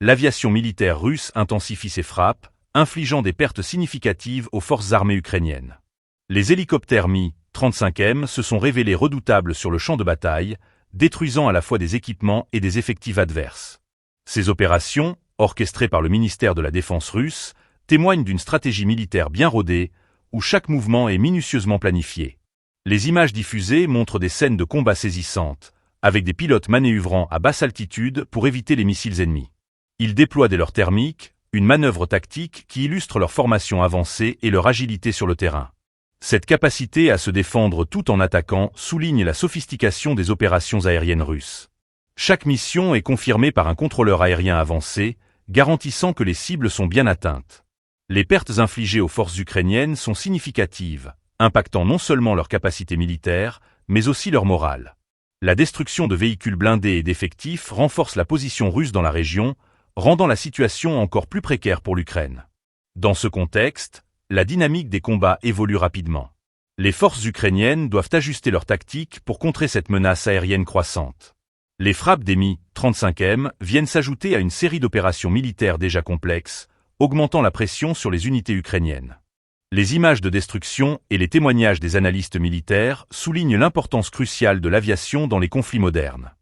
l'aviation militaire russe intensifie ses frappes, infligeant des pertes significatives aux forces armées ukrainiennes. Les hélicoptères Mi-35M se sont révélés redoutables sur le champ de bataille, détruisant à la fois des équipements et des effectifs adverses. Ces opérations, orchestrées par le ministère de la Défense russe, témoignent d'une stratégie militaire bien rodée, où chaque mouvement est minutieusement planifié. Les images diffusées montrent des scènes de combat saisissantes, avec des pilotes manœuvrant à basse altitude pour éviter les missiles ennemis. Ils déploient des leurres thermiques, une manœuvre tactique qui illustre leur formation avancée et leur agilité sur le terrain. Cette capacité à se défendre tout en attaquant souligne la sophistication des opérations aériennes russes. Chaque mission est confirmée par un contrôleur aérien avancé, garantissant que les cibles sont bien atteintes. Les pertes infligées aux forces ukrainiennes sont significatives, impactant non seulement leur capacité militaire, mais aussi leur morale. La destruction de véhicules blindés et d'effectifs renforce la position russe dans la région, rendant la situation encore plus précaire pour l'Ukraine. Dans ce contexte, la dynamique des combats évolue rapidement. Les forces ukrainiennes doivent ajuster leur tactique pour contrer cette menace aérienne croissante. Les frappes des Mi-35M viennent s'ajouter à une série d'opérations militaires déjà complexes, augmentant la pression sur les unités ukrainiennes. Les images de destruction et les témoignages des analystes militaires soulignent l'importance cruciale de l'aviation dans les conflits modernes.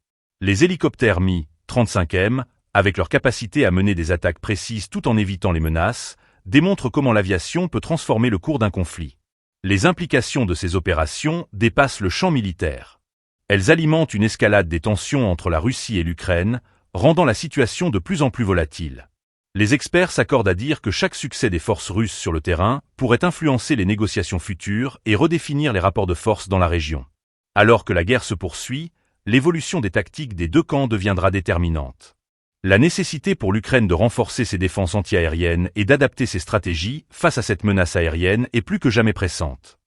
Les hélicoptères Mi-35M, avec leur capacité à mener des attaques précises tout en évitant les menaces, démontrent comment l'aviation peut transformer le cours d'un conflit. Les implications de ces opérations dépassent le champ militaire. Elles alimentent une escalade des tensions entre la Russie et l'Ukraine, rendant la situation de plus en plus volatile. Les experts s'accordent à dire que chaque succès des forces russes sur le terrain pourrait influencer les négociations futures et redéfinir les rapports de force dans la région. Alors que la guerre se poursuit, l'évolution des tactiques des deux camps deviendra déterminante. La nécessité pour l'Ukraine de renforcer ses défenses antiaériennes et d'adapter ses stratégies face à cette menace aérienne est plus que jamais pressante.